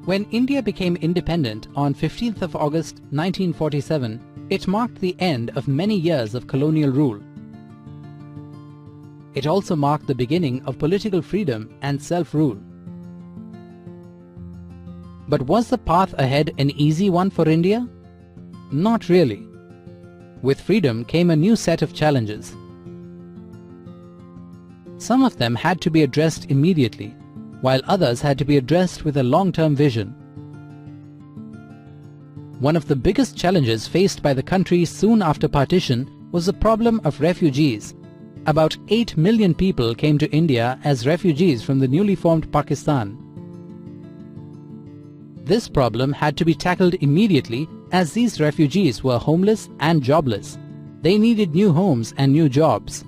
When India became independent on 15th of August 1947, it marked the end of many years of colonial rule. It also marked the beginning of political freedom and self-rule. But was the path ahead an easy one for India? Not really. With freedom came a new set of challenges. Some of them had to be addressed immediately, while others had to be addressed with a long-term vision. One of the biggest challenges faced by the country soon after partition was the problem of refugees. About 8 million people came to India as refugees from the newly formed Pakistan. This problem had to be tackled immediately as these refugees were homeless and jobless. They needed new homes and new jobs.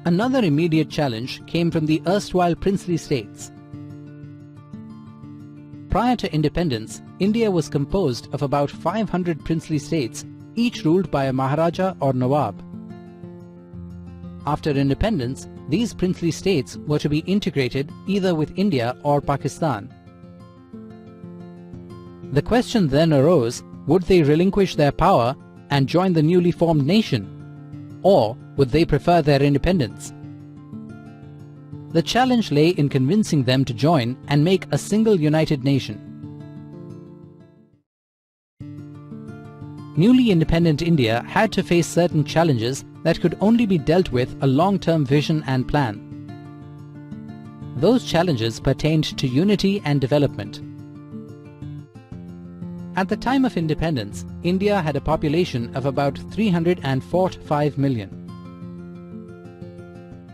Another immediate challenge came from the erstwhile princely states. Prior to independence, India was composed of about 500 princely states, each ruled by a Maharaja or Nawab. After independence, these princely states were to be integrated either with India or Pakistan. The question then arose, would they relinquish their power and join the newly formed nation? Or would they prefer their independence? The challenge lay in convincing them to join and make a single united nation. Newly independent India had to face certain challenges that could only be dealt with a long-term vision and plan. Those challenges pertained to unity and development. At the time of independence, India had a population of about 345 million.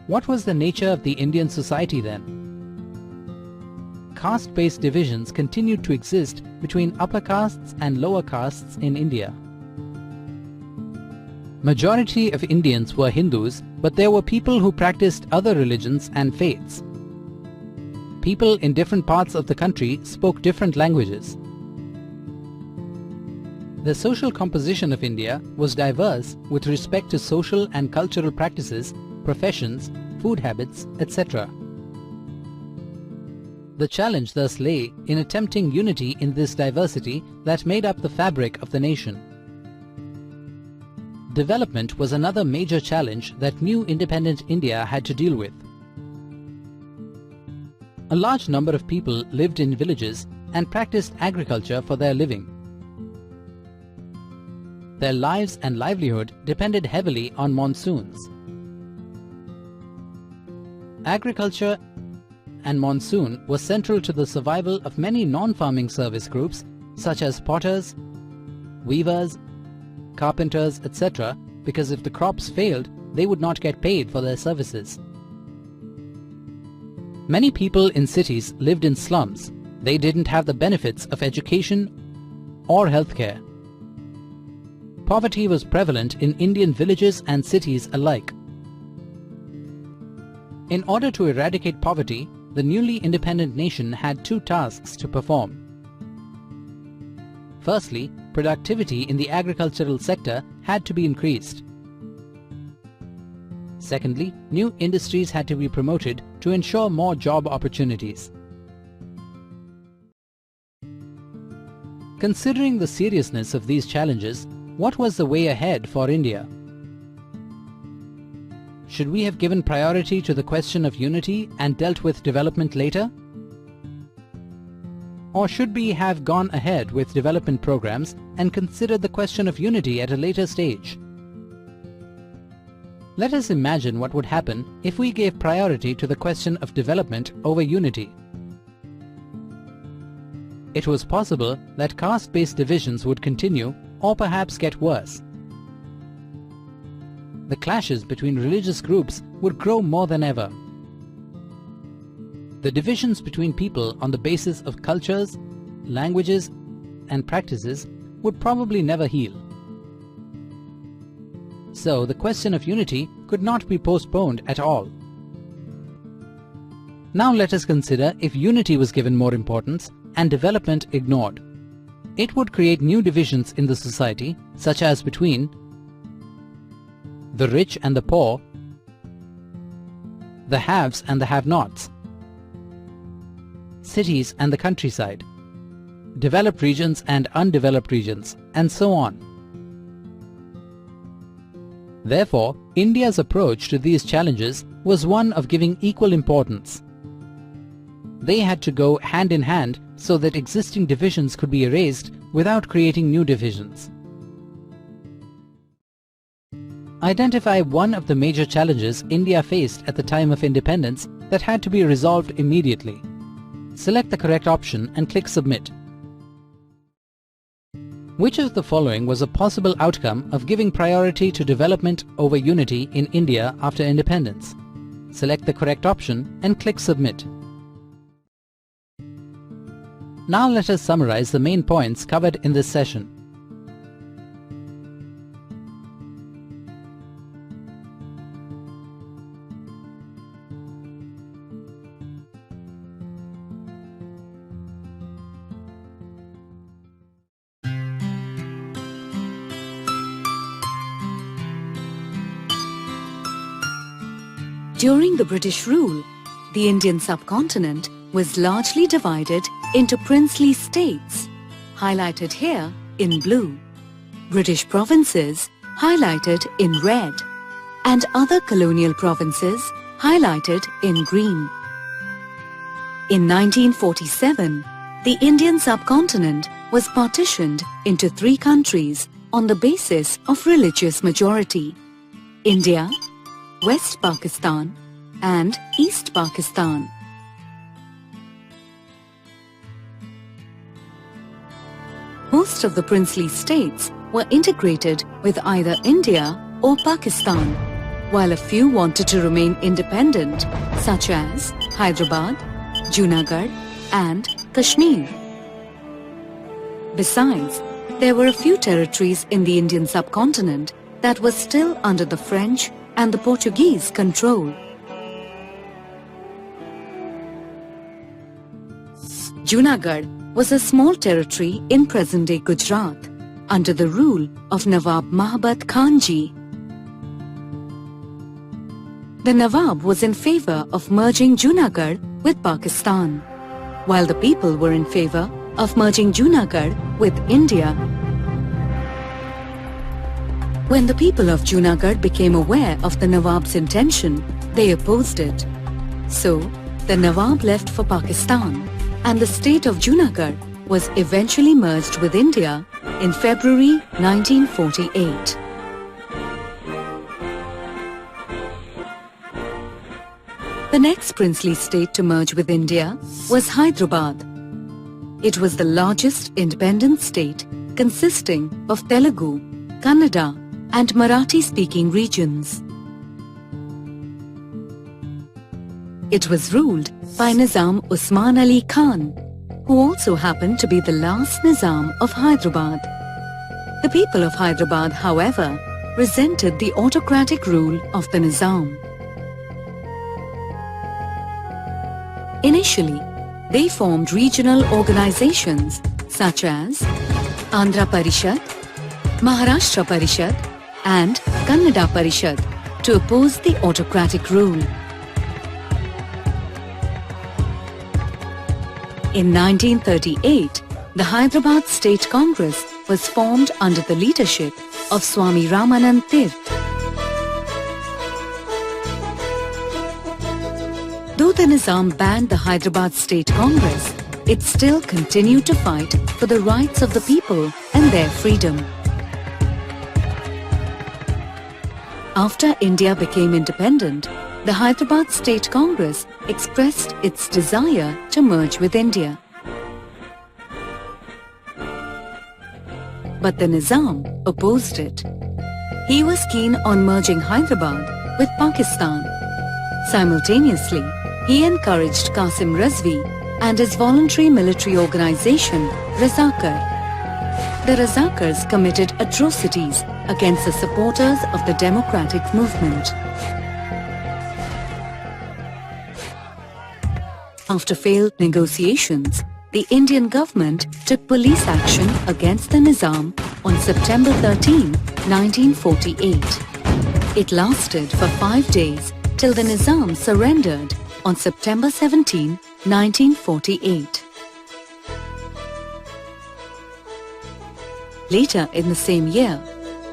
What was the nature of the Indian society then? Caste-based divisions continued to exist between upper castes and lower castes in India. Majority of Indians were Hindus, but there were people who practiced other religions and faiths. People in different parts of the country spoke different languages. The social composition of India was diverse with respect to social and cultural practices, professions, food habits, etc. The challenge thus lay in attempting unity in this diversity that made up the fabric of the nation. Development was another major challenge that new independent India had to deal with. A large number of people lived in villages and practiced agriculture for their living. Their lives and livelihood depended heavily on monsoons. Agriculture and monsoon were central to the survival of many non-farming service groups such as potters, weavers, carpenters, etc., because if the crops failed, they would not get paid for their services. Many people in cities lived in slums. They didn't have the benefits of education or healthcare. Poverty was prevalent in Indian villages and cities alike. In order to eradicate poverty, the newly independent nation had two tasks to perform. Firstly, productivity in the agricultural sector had to be increased. Secondly, new industries had to be promoted to ensure more job opportunities. Considering the seriousness of these challenges, what was the way ahead for India? Should we have given priority to the question of unity and dealt with development later? Or should we have gone ahead with development programs and considered the question of unity at a later stage? Let us imagine what would happen if we gave priority to the question of development over unity. It was possible that caste-based divisions would continue or perhaps get worse. The clashes between religious groups would grow more than ever. The divisions between people on the basis of cultures, languages, and practices would probably never heal. So the question of unity could not be postponed at all. Now let us consider if unity was given more importance and development ignored. It would create new divisions in the society, such as between the rich and the poor, the haves and the have-nots. cities and the countryside, developed regions and undeveloped regions, and so on. Therefore, India's approach to these challenges was one of giving equal importance. They had to go hand in hand so that existing divisions could be erased without creating new divisions. Identify one of the major challenges India faced at the time of independence that had to be resolved immediately. Select the correct option and click Submit. Which of the following was a possible outcome of giving priority to development over unity in India after independence? Select the correct option and click Submit. Now let us summarize the main points covered in this session. During the British rule, the Indian subcontinent was largely divided into princely states, highlighted here in blue, British provinces highlighted in red, and other colonial provinces highlighted in green. In 1947, the Indian subcontinent was partitioned into 3 countries on the basis of religious majority: India, West Pakistan, and East Pakistan. Most of the princely states were integrated with either India or Pakistan, while a few wanted to remain independent, such as Hyderabad, Junagadh, and Kashmir. Besides, there were a few territories in the Indian subcontinent that were still under the French and the Portuguese control. Junagadh was a small territory in present-day Gujarat, under the rule of Nawab Mahabat Khan Ji. The Nawab was in favor of merging Junagadh with Pakistan, while the people were in favor of merging Junagadh with India. When the people of Junagadh became aware of the Nawab's intention, they opposed it. So, the Nawab left for Pakistan, and the state of Junagadh was eventually merged with India in February 1948. The next princely state to merge with India was Hyderabad. It was the largest independent state consisting of Telugu, Kannada, and Marathi-speaking regions. It was ruled by Nizam Usman Ali Khan, who also happened to be the last Nizam of Hyderabad. The people of Hyderabad, however, resented the autocratic rule of the Nizam. Initially, they formed regional organizations such as Andhra Parishad, Maharashtra Parishad, and Kannada Parishad to oppose the autocratic rule. In 1938, the Hyderabad State Congress was formed under the leadership of Swami Ramanand Tirth. Though the Nizam banned the Hyderabad State Congress, it still continued to fight for the rights of the people and their freedom. After India became independent, the Hyderabad State Congress expressed its desire to merge with India. But the Nizam opposed it. He was keen on merging Hyderabad with Pakistan. Simultaneously, he encouraged Qasim Razvi and his voluntary military organization, Razakar. The Razakars committed atrocities against the supporters of the democratic movement. After failed negotiations, the Indian government took police action against the Nizam on September 13, 1948. It lasted for 5 days till the Nizam surrendered on September 17, 1948. Later in the same year,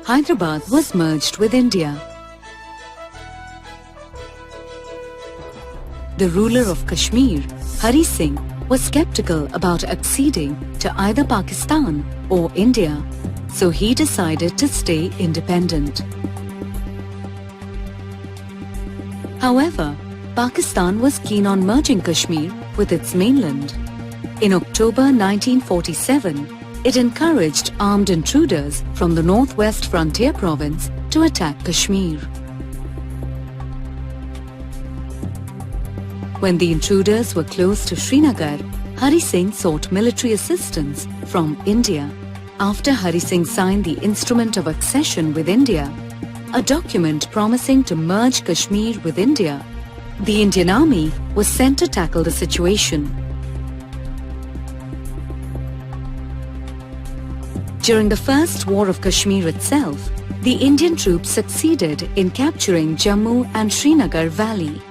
Hyderabad was merged with India. The ruler of Kashmir, Hari Singh, was skeptical about acceding to either Pakistan or India, so he decided to stay independent. However, Pakistan was keen on merging Kashmir with its mainland. In October 1947, it encouraged armed intruders from the northwest frontier province to attack Kashmir. When the intruders were close to Srinagar, Hari Singh sought military assistance from India. After Hari Singh signed the Instrument of Accession with India, a document promising to merge Kashmir with India, the Indian Army was sent to tackle the situation. During the First War of Kashmir itself, the Indian troops succeeded in capturing Jammu and Srinagar Valley.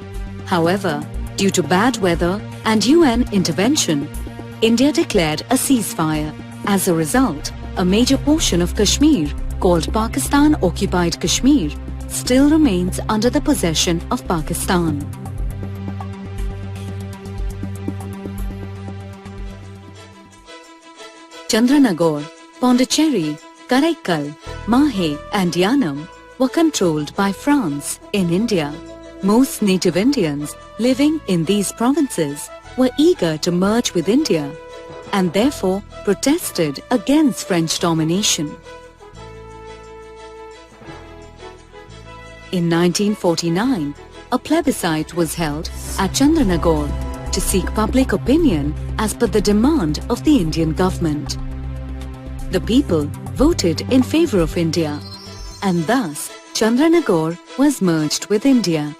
However, due to bad weather and UN intervention, India declared a ceasefire. As a result, a major portion of Kashmir, called Pakistan-occupied Kashmir, still remains under the possession of Pakistan. Chandranagore, Pondicherry, Karaikal, Mahe and Yanam were controlled by France in India. Most native Indians living in these provinces were eager to merge with India and therefore protested against French domination. In 1949, a plebiscite was held at Chandranagore to seek public opinion as per the demand of the Indian government. The people voted in favor of India, and thus Chandranagore was merged with India.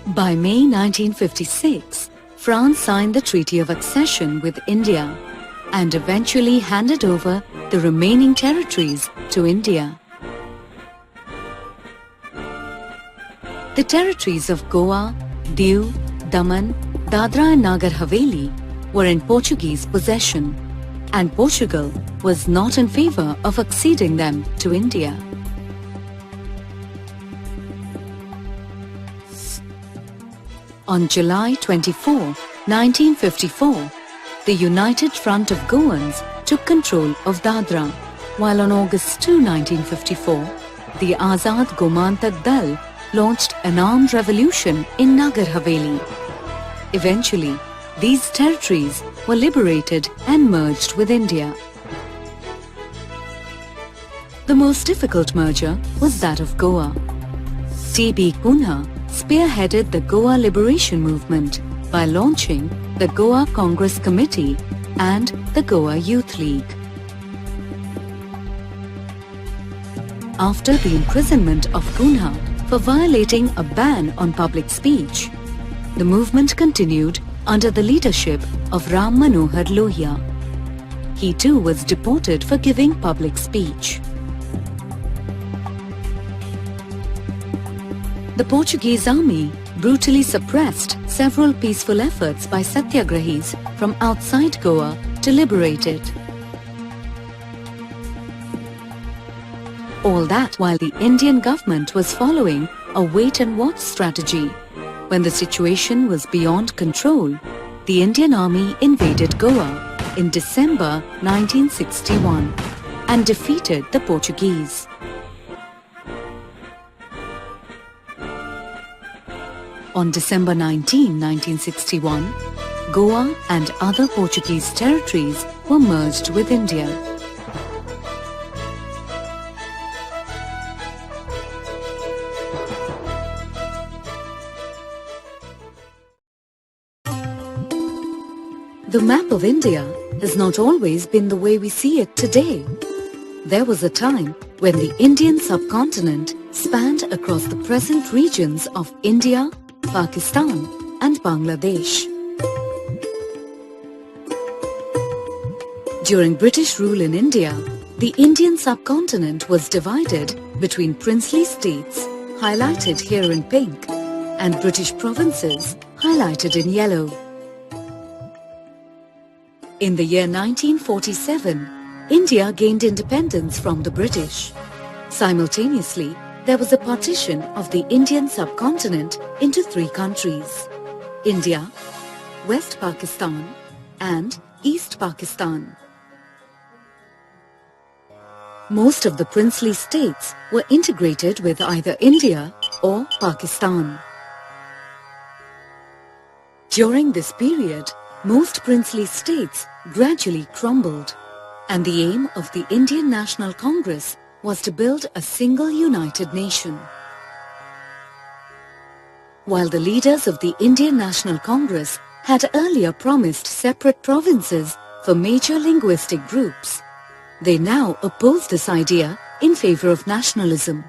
By May 1956, France signed the Treaty of Accession with India and eventually handed over the remaining territories to India. The territories of Goa, Diu, Daman, Dadra and Nagar Haveli were in Portuguese possession, and Portugal was not in favor of acceding them to India. On July 24, 1954, the United Front of Goans took control of Dadra, while on August 2, 1954, the Azad Gomantak Dal launched an armed revolution in Nagar Haveli. Eventually, these territories were liberated and merged with India. The most difficult merger was that of Goa. T.B. Kunha spearheaded the Goa Liberation Movement by launching the Goa Congress Committee and the Goa Youth League. After the imprisonment of Kunha for violating a ban on public speech, the movement continued under the leadership of Ram Manohar Lohia. He too was deported for giving public speech. The Portuguese army brutally suppressed several peaceful efforts by satyagrahis from outside Goa to liberate it. All that while the Indian government was following a wait-and-watch strategy. When the situation was beyond control, the Indian Army invaded Goa in December 1961 and defeated the Portuguese. On December 19, 1961, Goa and other Portuguese territories were merged with India. The map of India has not always been the way we see it today. There was a time when the Indian subcontinent spanned across the present regions of India, Pakistan and Bangladesh. During British rule in India, the Indian subcontinent was divided between princely states, highlighted here in pink, and British provinces highlighted in yellow. In the year 1947, India gained independence from the British. Simultaneously, there was a partition of the Indian subcontinent into 3 countries: India, West Pakistan and East Pakistan. Most of the princely states were integrated with either India or Pakistan. During this period, most princely states gradually crumbled, and the aim of the Indian National Congress was to build a single united nation. While the leaders of the Indian National Congress had earlier promised separate provinces for major linguistic groups, they now opposed this idea in favor of nationalism.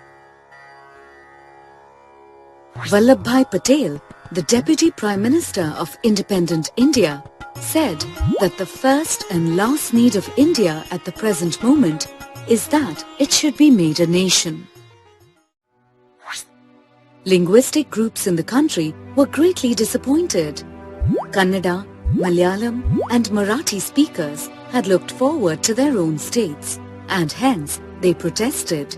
Vallabhbhai Patel, the Deputy Prime Minister of independent India, said that the first and last need of India at the present moment is that it should be made a nation. Linguistic groups in the country were greatly disappointed. Kannada, Malayalam and Marathi speakers had looked forward to their own states, and hence they protested.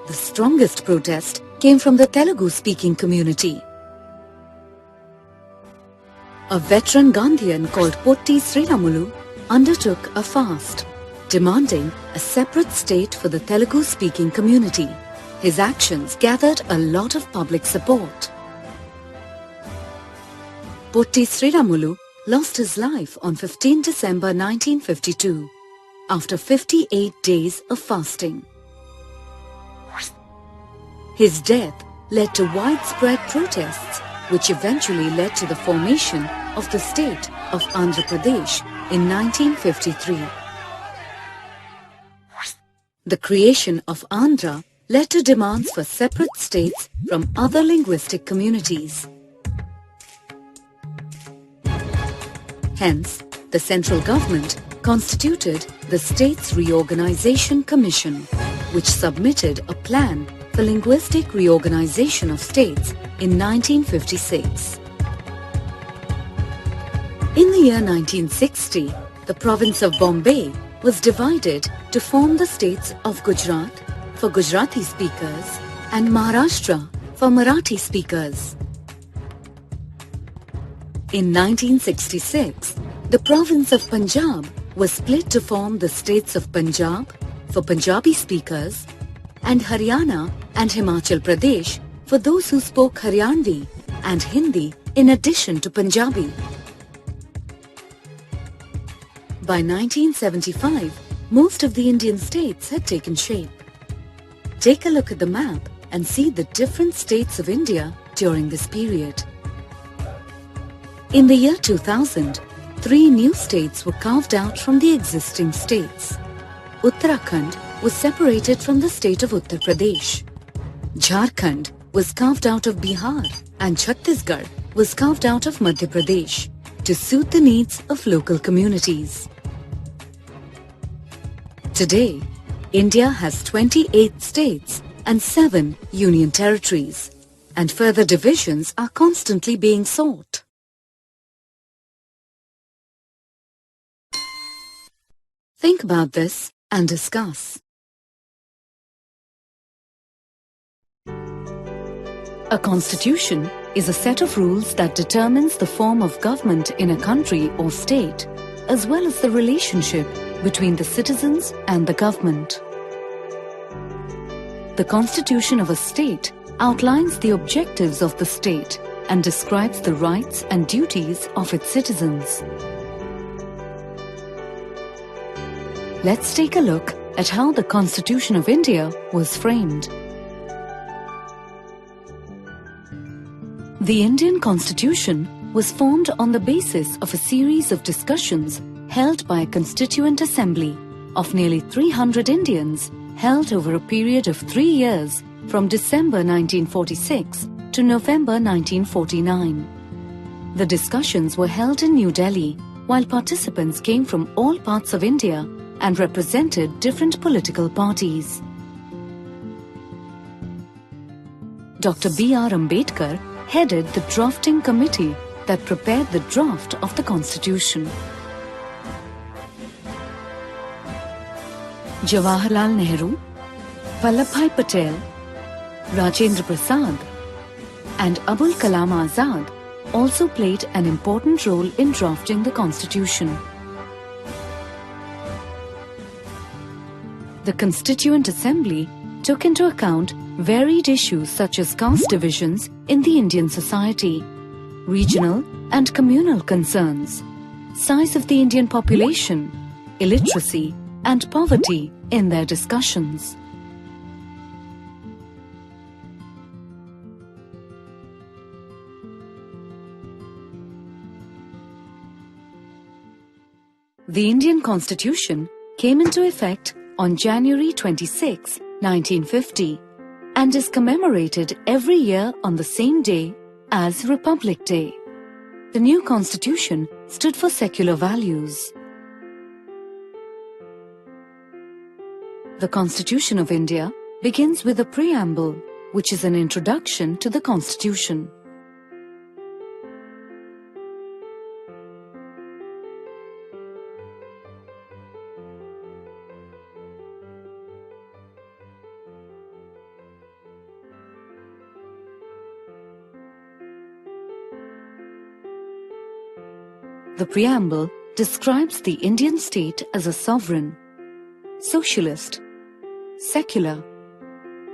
The strongest protest came from the Telugu-speaking community. A veteran Gandhian called Potti Sriramulu undertook a fast, demanding a separate state for the Telugu-speaking community. His actions gathered a lot of public support. Potti Sriramulu lost his life on 15 December 1952, after 58 days of fasting. His death led to widespread protests, which eventually led to the formation of the state of Andhra Pradesh in 1953. The creation of Andhra led to demands for separate states from other linguistic communities. Hence, the central government constituted the States Reorganization Commission, which submitted a plan for linguistic reorganization of states in 1956. In the year 1960, the province of Bombay was divided to form the states of Gujarat for Gujarati speakers and Maharashtra for Marathi speakers. In 1966, the province of Punjab was split to form the states of Punjab for Punjabi speakers and Haryana and Himachal Pradesh for those who spoke Haryanvi and Hindi in addition to Punjabi. By 1975, most of the Indian states had taken shape. Take a look at the map and see the different states of India during this period. In the year 2000, 3 new states were carved out from the existing states. Uttarakhand was separated from the state of Uttar Pradesh. Jharkhand was carved out of Bihar and Chhattisgarh was carved out of Madhya Pradesh to suit the needs of local communities. Today, India has 28 states and 7 union territories, and further divisions are constantly being sought. Think about this and discuss. A constitution is a set of rules that determines the form of government in a country or state, as well as the relationship between the citizens and the government. The constitution of a state outlines the objectives of the state and describes the rights and duties of its citizens. Let's take a look at how the Constitution of India was framed. The Indian Constitution was formed on the basis of a series of discussions held by a Constituent Assembly of nearly 300 Indians held over a period of 3 years from December 1946 to November 1949. The discussions were held in New Delhi, while participants came from all parts of India and represented different political parties. Dr. B.R. Ambedkar headed the drafting committee that prepared the draft of the Constitution. Jawaharlal Nehru, Vallabhbhai Patel, Rajendra Prasad, and Abul Kalam Azad also played an important role in drafting the Constitution. The Constituent Assembly took into account varied issues such as caste divisions in the Indian society, regional and communal concerns, size of the Indian population, illiteracy and poverty in their discussions. The Indian Constitution came into effect on January 26, 1950 and is commemorated every year on the same day as Republic Day. The new Constitution stood for secular values. The Constitution of India begins with a preamble, which is an introduction to the Constitution. The preamble describes the Indian state as a sovereign, socialist, secular,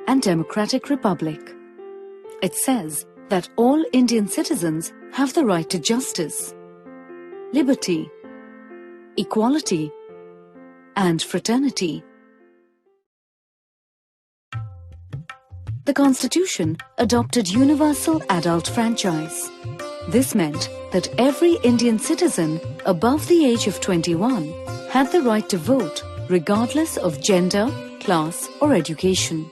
and democratic republic. It says that all Indian citizens have the right to justice, liberty, equality, and fraternity. The Constitution adopted universal adult franchise. This meant that every Indian citizen above the age of 21 had the right to vote regardless of gender, class or education.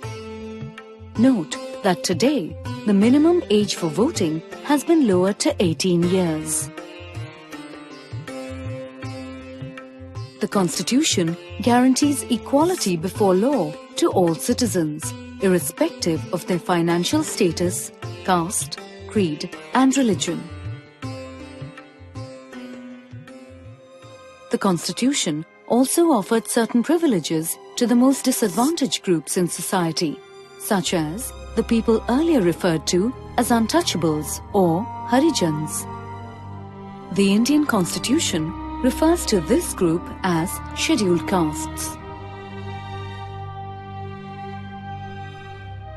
Note that today, the minimum age for voting has been lowered to 18 years. The Constitution guarantees equality before law to all citizens, irrespective of their financial status, caste, creed, and religion. The Constitution also offered certain privileges to the most disadvantaged groups in society, such as the people earlier referred to as untouchables or Harijans. The Indian Constitution refers to this group as scheduled castes.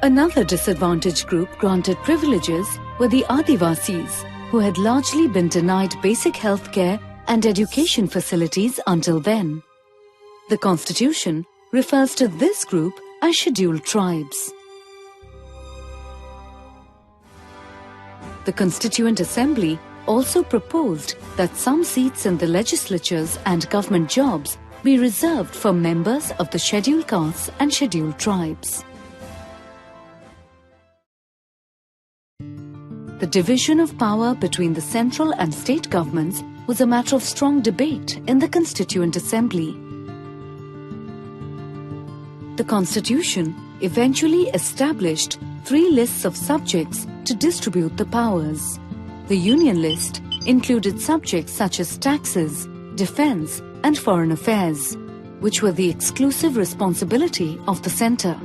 Another disadvantaged group granted privileges were the Adivasis, who had largely been denied basic health care and education facilities until then. The Constitution refers to this group as scheduled tribes. The Constituent Assembly also proposed that some seats in the legislatures and government jobs be reserved for members of the scheduled castes and scheduled tribes. The division of power between the central and state governments was a matter of strong debate in the Constituent Assembly. The Constitution eventually established 3 lists of subjects to distribute the powers. The Union list included subjects such as taxes, defense, and foreign affairs, which were the exclusive responsibility of the centre.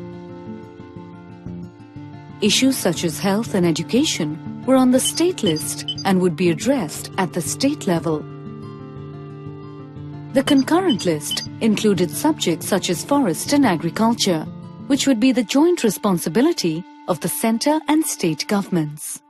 Issues such as health and education were on the state list and would be addressed at the state level. The concurrent list included subjects such as forest and agriculture, which would be the joint responsibility of the centre and state governments.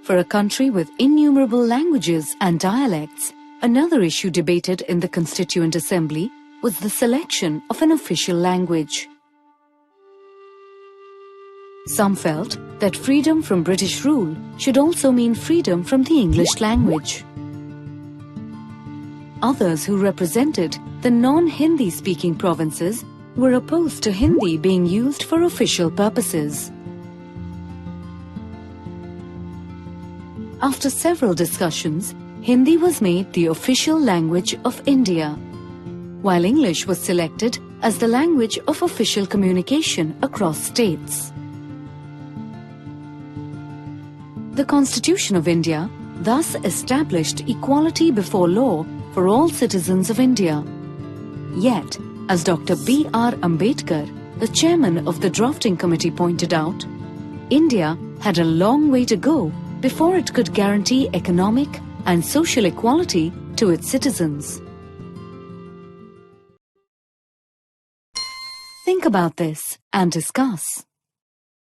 For a country with innumerable languages and dialects, another issue debated in the Constituent Assembly was the selection of an official language. Some felt that freedom from British rule should also mean freedom from the English language. Others who represented the non-Hindi speaking provinces were opposed to Hindi being used for official purposes. After several discussions, Hindi was made the official language of India, while English was selected as the language of official communication across states. The Constitution of India thus established equality before law for all citizens of India. Yet, as Dr. B.R. Ambedkar, the chairman of the drafting committee, pointed out, India had a long way to go before it could guarantee economic and social equality to its citizens. Think about this and discuss.